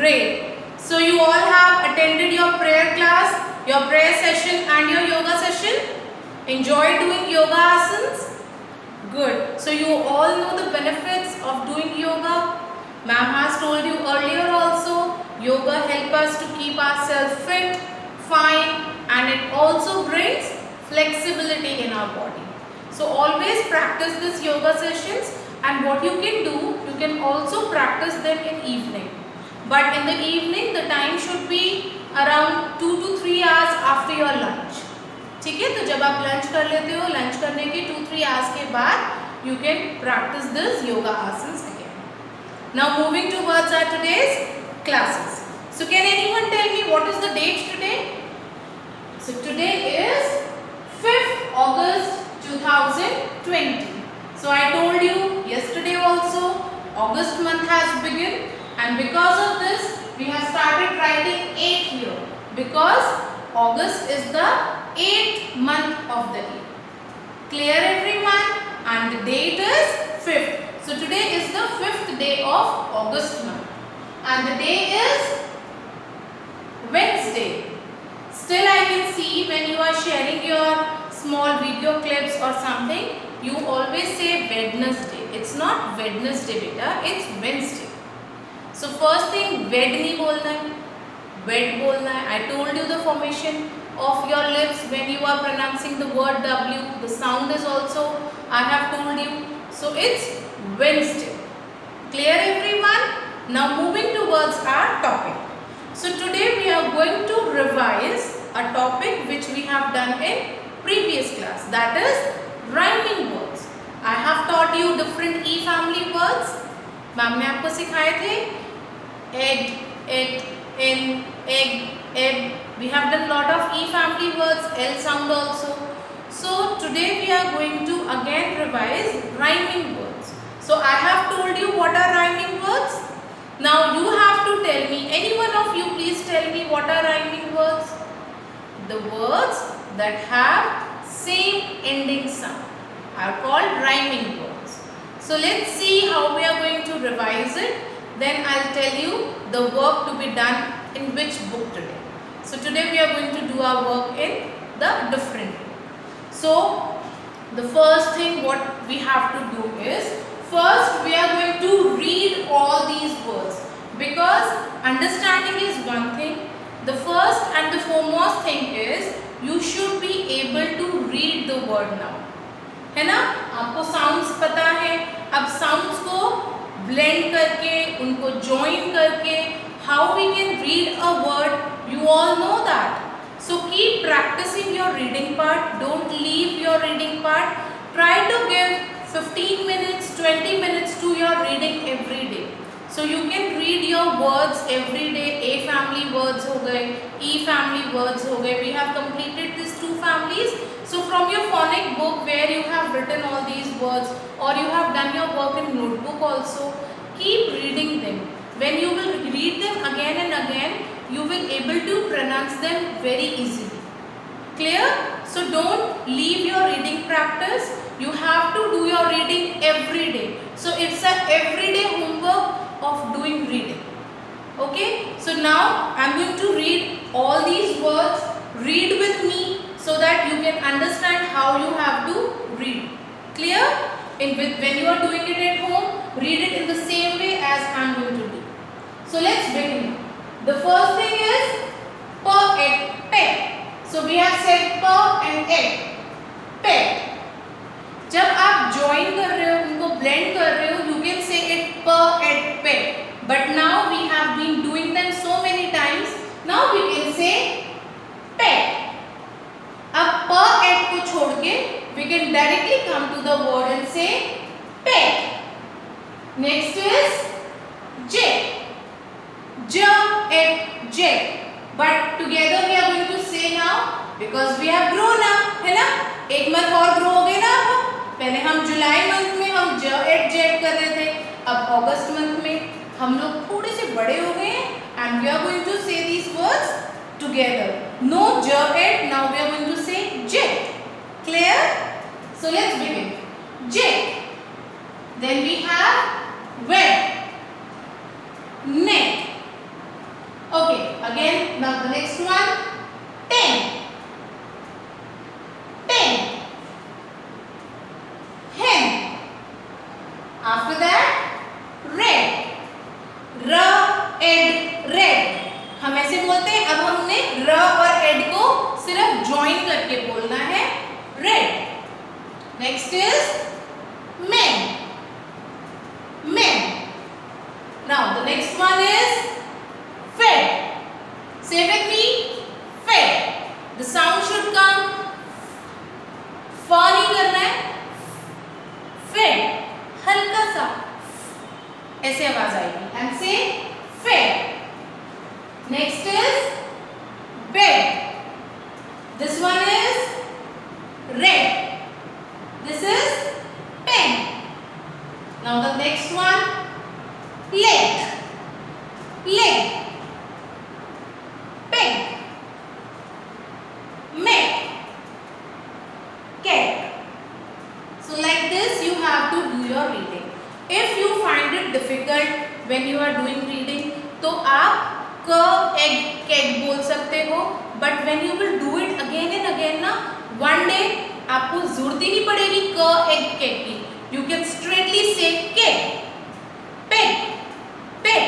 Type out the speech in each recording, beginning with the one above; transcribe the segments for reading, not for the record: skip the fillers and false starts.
Great. So you all have attended your prayer class, your prayer session and your yoga session. Enjoy doing yoga asanas? Good. So you all know the benefits of doing yoga. Ma'am has told you earlier also, yoga helps us to keep ourselves fit, fine, and it also brings flexibility in our body. So always practice this yoga sessions, and what you can do, you can also practice them in evening. But in the evening, the time should be around 2 to 3 hours after your lunch. ठीक है, तो जब आप lunch कर लेते हो, lunch करने के 2-3 hours के बाद you can practice this yoga asanas again. Now moving towards our today's classes. So can anyone tell me what is the date today? So today is 5th August 2020. So I told you yesterday also, August month has begun, and because of this we have started writing 8 here, because August is the 8th month of the year. Clear everyone? And the date is 5th. So today is the 5th day of August month, and the day is Wednesday. Still I can see when you are sharing your small video clips or something, you always say Wednesday. It's not Wednesday beta, it's Wednesday. So first thing, wed नहीं बोलना है, wed बोलना है. I told you the formation of your lips when you are pronouncing the word W. The sound is also, I have told you. So it's Wednesday. Clear everyone? Now moving towards our topic. So today we are going to revise a topic which we have done in previous class, that is rhyming words. I have taught you different E family words. Ma'am ने आपको सिखाए थे egg, egg, in, egg, egg. We have done lot of E family words, L sound also. So today we are going to again revise rhyming words. So I have told you what are rhyming words. Now you have to tell me, any one of you please tell me what are rhyming words. The words that have same ending sound are called rhyming words. So let's see how we are going to revise it. Then I'll tell you the work to be done in which book today. So today we are going to do our work in the different book. So the first thing what we have to do is, first we are going to read all these words, because understanding is one thing. The first and the foremost thing is you should be able to read the word now. है ना, आपको sounds पता है. अब sounds को blend करके, उनको join करके, how we can read a word, you all know that. So keep practicing your reading part. Don't leave your reading part. Try to give 15 minutes, 20 minutes to your reading every day. So you can read your words every day. A family words हो गए, E family words हो गए. We have completed these 2 families. So from your phonic book where you have written all these words, or you have done your work in notebook also, keep reading them. When you will read them again and again, you will able to pronounce them very easily. Clear? So don't leave your reading practice. You have to do your reading every day. So it's a everyday homework of doing reading. Okay? So now I am going to read all these words. Read with me so that you can understand how you have to read. Clear? When you are doing it at home, read it in the same way as I am going to do. So let's begin. The first thing is per, egg, pet. So we have said per and egg. Pet. जब आप join कर रहे हो, उनको blend कर रहे हो, you can say it per, egg, pet. But now we have been doing them so many times. Now we can say pet. अब per, egg को छोड़ के we can directly come to the word and say pet. Next is jet. J, egg, jet. But together we are going to say now, because we have grown up, है ना? एक month और grow हो गए ना आप. पहले हम जुलाई मंथ में हम ज, एट, जेट कर रहे थे. अब अगस्त मंथ में हम लोग थोड़े से बड़े हो गए हैं, and we are going to say these words together. No j, et. Now we are going to say jet. Clear? So let's begin. Jet. Then we have wet, net, After that, red. R ed red, हम ऐसे बोलते हैं. अब हमने र और add को सिर्फ join करके बोलना है, red. Next is man. Man. Now the next one is fed. Say with me, fed. The sound should come, फ नहीं करना है, फेड. हल्का सा ऐसे आवाज आएगी. एंड से fed. Next is bed. This one is red. This is pen. Now the next one, leg. Leg. Pen. Met. cat. So like this you have to do your reading. If you find it difficult when you are doing reading, तो आप क egg cat बोल सकते हो. But when you will do it again and again ना, one day आपको जरूरत ही नहीं पड़ेगी क egg cat की. You can straightly say cat, pet, pet,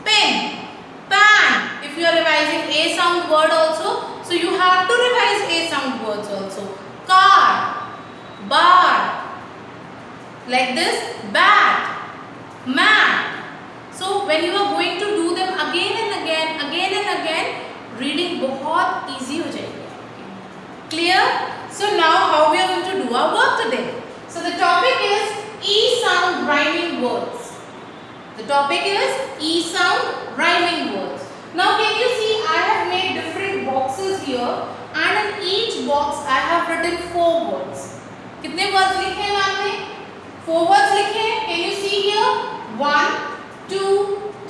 pen, pan. If you are revising a sound word also, so you have to revise a sound words also. Car, bar, like this, bat, mat. So when you are going to do them again and again, reading बहुत easy हो जाएगी आपकी. Clear? So now how we are going to do our work today? So the topic is E sound rhyming words. The topic is E sound rhyming words. Now can you see I have made different boxes here, and in each box I have written 4 words. कितने words लिखे हैं आपने? 4 words लिखे हैं. Can you see here? 1, 2,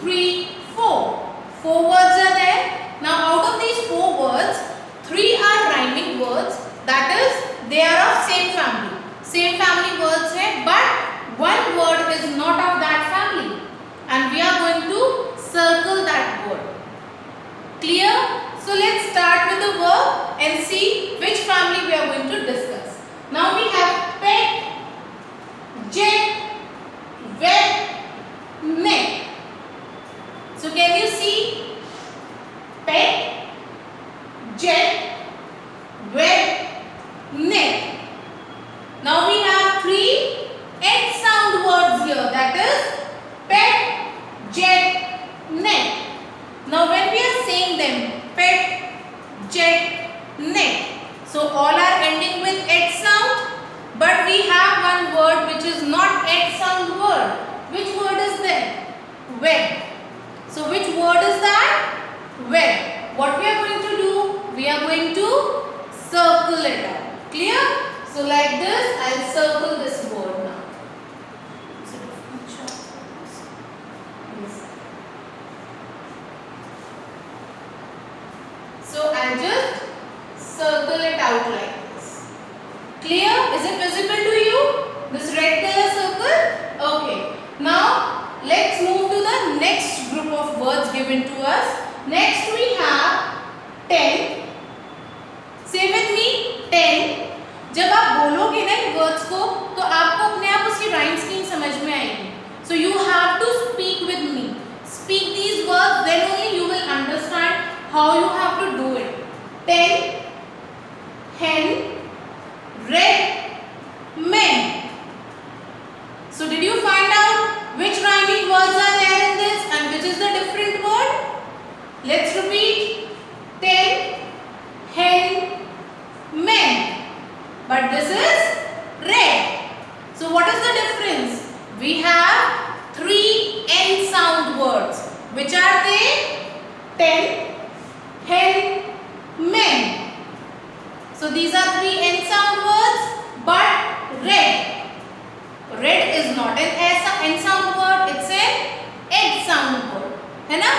3, 4. 4 words are there. Now out of these 4 words, 3 are rhyming words. That is, they are of same family. Same family words है, but one word is not of that family, and we are going to circle that word. Clear? So let's start with the verb and see which family we are going to discuss. Now we have pet, jet, wet, neck. So can you see pet, jet, wet, neck. Now we have 3 H sound words here, that is pet, jet, neck. Now when we are saying them, pet, jet, neck, so all are ending with H sound, but we have one word which is not H sound word. Which word is that? Wet. So which word is that? Wet. What we are going to do? We are going to circle it out. Clear? So like this, I will circle this word now. So I will just circle it out like this. Clear? Is it visible to you? This red color circle? Okay. Now let's move to the next group of words given to us. Next we have 10. Say with me, 10. जब आप बोलोगे ना इन words को, तो आपको अपने आप उसकी राइम स्कीम समझ में आएगी. So you have to speak with me. Speak these words, then only you will understand how you have to do it. 10, hen, red, men. So did you find out which rhyming words are there in this and which is the different word? Let's repeat. 10, hen, men. But this is red. So what is the difference? We have 3 N sound words. Which are they? 10, hen, men. So these are 3 N sound words, but red. Red is not an N sound word, it's an H sound word. है ना?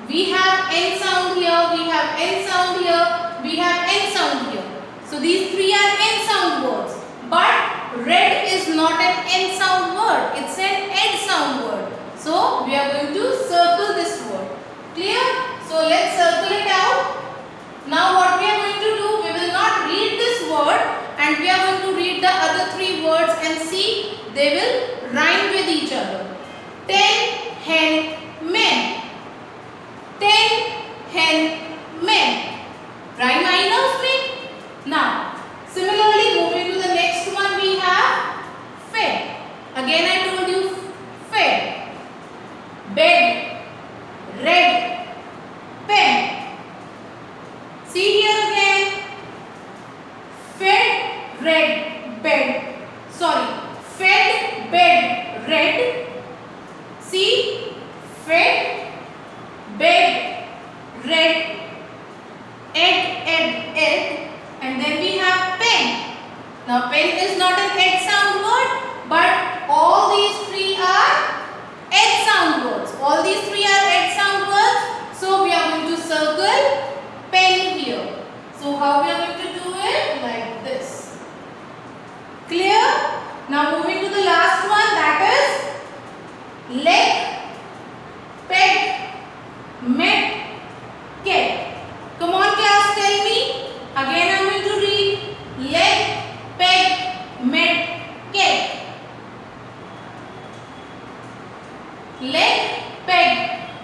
We have N sound here, we have N sound here, we have N sound here. So these 3 are N sound words, but red is not an N sound word, it's an H sound word. So we are going to circle this word. Clear? So let's circle it out. Now what we are going to do, we will not read this word and we are going to read the other 3 words and see, they will rhyme with each other. 10 hen men. 10 hen men. Rhyme I में. Now, similarly moving to the next one, we have fed. Again I told you fed. Bed. Red. Pen. See here again. Fed, red, bed. Sorry. Fed, bed, red. See. Fed, bed, red, egg, and then we have pen. Now pen is not an egg sound word, but all these three are egg sound words. All these three are egg sound words. So we are going to circle pen here. So how we are going to do it? Like this. Clear? Now moving to the last one, that is leg, peg, met, cat. Come on class, tell me. Again I am going to read leg, peg, met, cat. Leg, peg,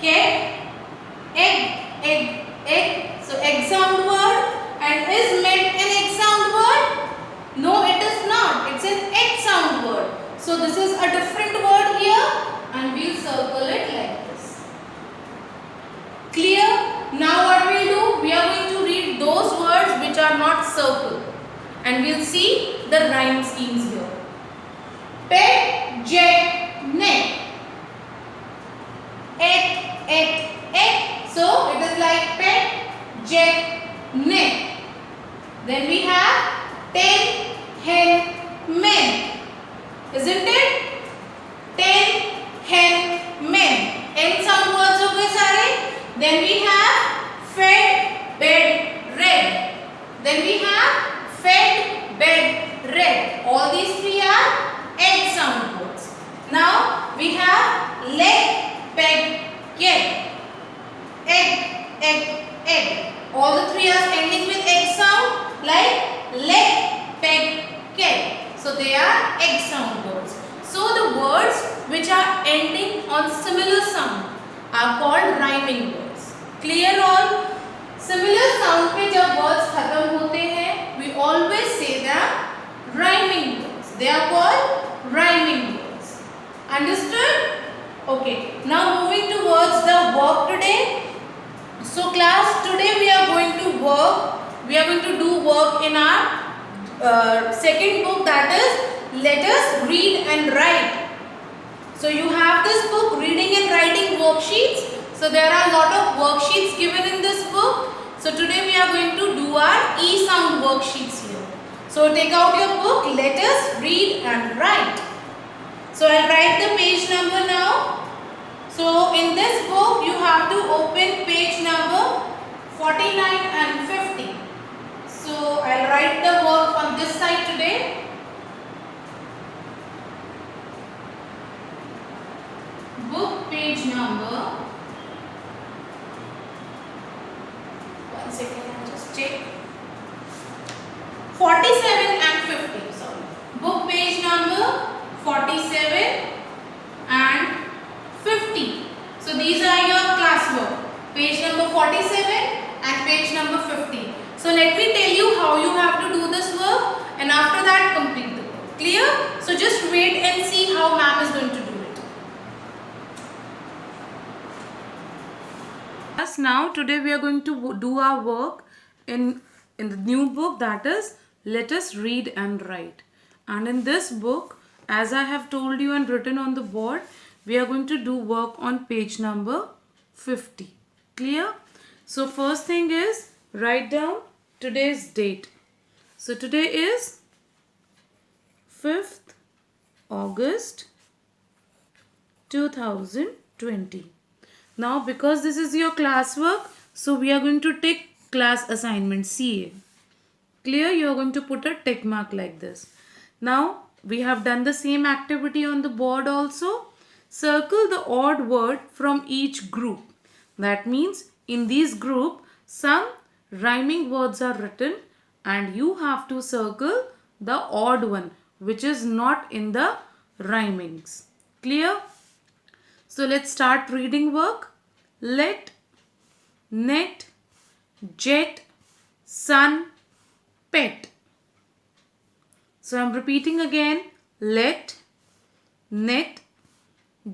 cat, egg. So egg sound word. And is met an egg sound word? No, it is not. It's an egg sound word. So this is a different word here and we'll circle it like this. Clear? Now what we'll do? We are going to read those words which are not circled. And we'll see the rhyme schemes here. Pet, jet, neck. Egg. So it is like pet, jet, neck. Then we have 10 hen men. Isn't it? 10 hen men. N sound words ho gaye sare. Then we have fed, bed, red. Then we have fed, bed, red. All these three are egg sound words. Now we have leg, peg, cat. Egg. All the three are ending with egg sound. Like leg, peg, cat. So they are egg sound words. So the words which are ending on similar sound are called rhyming words. Clear all? Similar sound पे जब words खत्म होते हैं, we always say them rhyming words. They are called rhyming words. Understood? Okay. Now moving towards the work today. So class, today we are going to work. We are going to do work in our second book, that is Let Us Read and Write. So you have this book, reading and writing worksheets. So there are a lot of worksheets given in this book. So today we are going to do our E-sound worksheets here. So take out your book, Let Us Read and Write. So I'll write the page number now. So in this book you have to open page number 49 and 50. So I'll write the work on this side today. Book page number. One second, I'll just check. 47 and 50. Sorry. Book page number 47 and 50. So these are your classwork. Page number 47 and page number 50. So let me tell you how you have to do this work and after that complete the work. Clear? So just wait and see how ma'am is going to do it. Yes, now today we are going to do our work in the new book, that is Let Us Read and Write. And in this book, as I have told you and written on the board, we are going to do work on page number 50. Clear? So first thing is write down today's date. So today is 5th August 2020. Now because this is your classwork, so we are going to take class assignment CA. Clear? You are going to put a tick mark like this. Now we have done the same activity on the board also. Circle the odd word from each group. That means in this group some rhyming words are written and you have to circle the odd one which is not in the rhymings. Clear? So let's start reading work. Let, net, jet, sun, pet. So I'm repeating again. Let, net,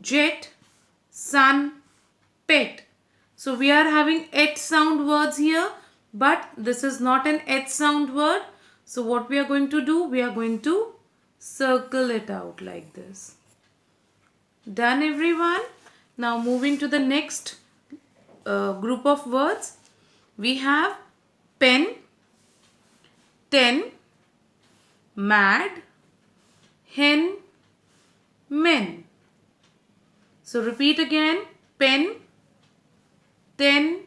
jet, sun, pet. So we are having et sound words here, but this is not an et sound word. So what we are going to do? We are going to circle it out like this. Done, everyone? Now moving to the next group of words. We have pen, ten, mad, hen, men. So repeat again. Pen, ten,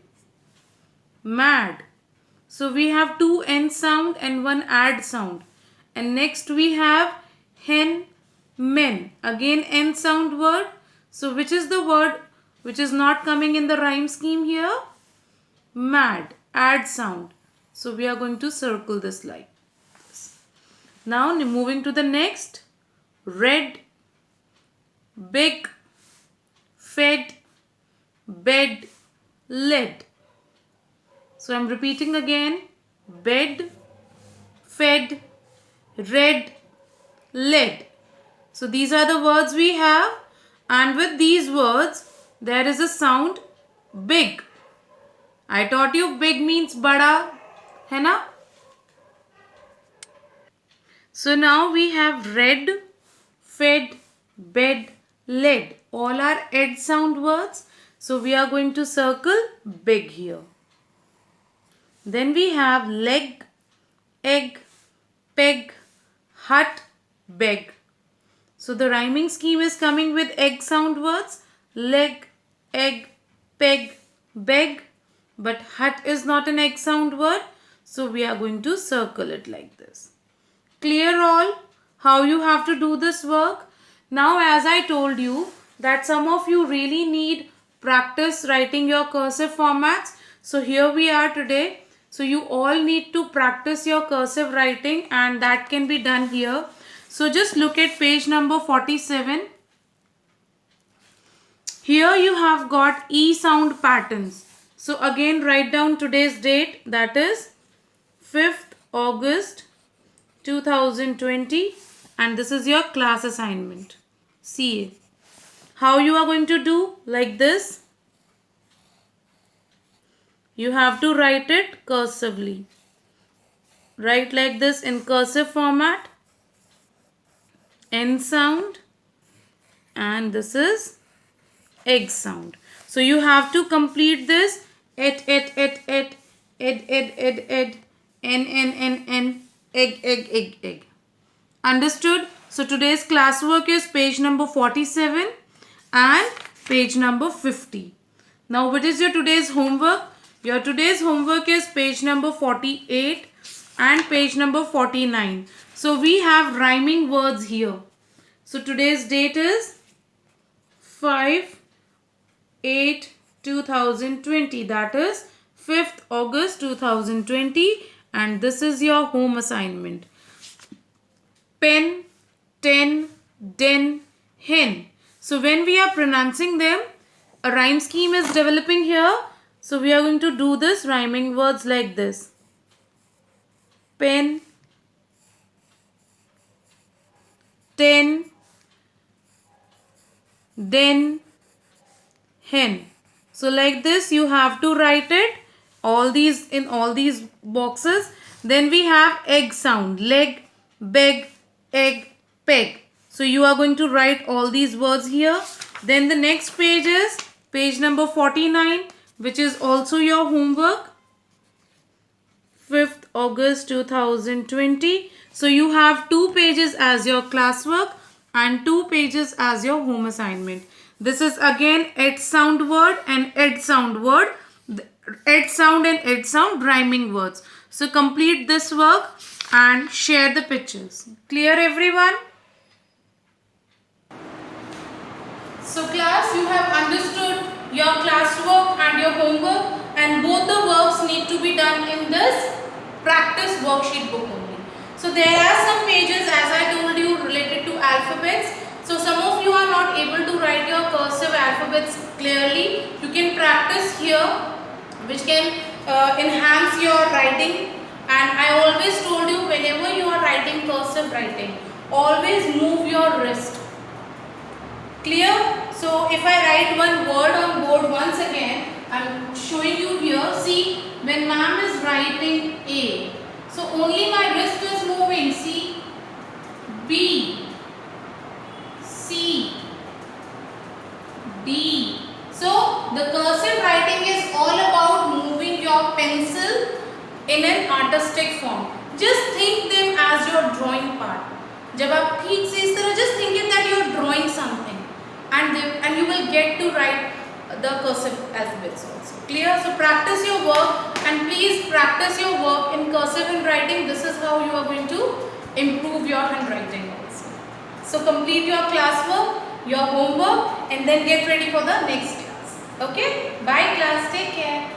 mad. So we have two n sound and one ad sound. And next we have hen, men. Again n sound word. So which is the word which is not coming in the rhyme scheme here? Mad. Ad sound. So we are going to circle this like this. Now moving to the next. Red, big, fed, bed, led. So I'm repeating again. Bed, fed, red, led. So these are the words we have, and with these words there is a sound big. I taught you big means bada, hai na? So now we have red, fed, bed, led. All are ed sound words. So we are going to circle big here. Then we have leg, egg, peg, hut, beg. So the rhyming scheme is coming with egg sound words. Leg, egg, peg, beg. But hut is not an egg sound word. So we are going to circle it like this. Clear all how you have to do this work? Now as I told you that some of you really need practice writing your cursive formats. So here we are today. So you all need to practice your cursive writing, and that can be done here. So just look at page number 47. Here you have got E sound patterns. So again write down today's date, that is 5th August 2020, and this is your class assignment. See how you are going to do like this. You have to write it cursively. Write like this in cursive format. N sound, and this is egg sound. So you have to complete this ed, n, egg. Understood? So today's classwork is page number 47 and page number 50. Now what is your today's homework? Your today's homework is page number 48 and page number 49. So we have rhyming words here. So today's date is 5/8/2020. That is 5th August 2020. And this is your home assignment. Pen, ten, den, hen. So when we are pronouncing them, a rhyme scheme is developing here. So we are going to do this rhyming words like this. Pen, ten, den, hen. So like this you have to write it in all these boxes. Then we have egg sound. Leg, beg, egg, peg. So you are going to write all these words here. Then the next page is page number 49, which is also your homework. 5th August 2020. So you have 2 pages as your classwork and 2 pages as your home assignment. This is again ed sound word and ed sound word. Ed sound and ed sound rhyming words. So complete this work and share the pictures. Clear, everyone? So class, you have understood your classwork and your homework, and both the works need to be done in this practice worksheet book only. So there are some pages, as I told you, not able to write your cursive alphabets clearly, you can practice here, which can enhance your writing. And I always told you, whenever you are writing cursive writing, always move your wrist. Clear? So if I write one word on board once again, I'm showing you here. See, when ma'am is writing A, so only my wrist is moving. See, B, C, D. So the cursive writing is all about moving your pencil in an artistic form. Just think them as your drawing part. जब आप ठीक से इस तरह just think it that you are drawing something, and you will get to write the cursive alphabets also. Clear? So practice your work, and please practice your work in cursive handwriting. This is how you are going to improve your handwriting also. So complete your classwork, your homework, and then get ready for the next class. Okay? Bye class. Take care.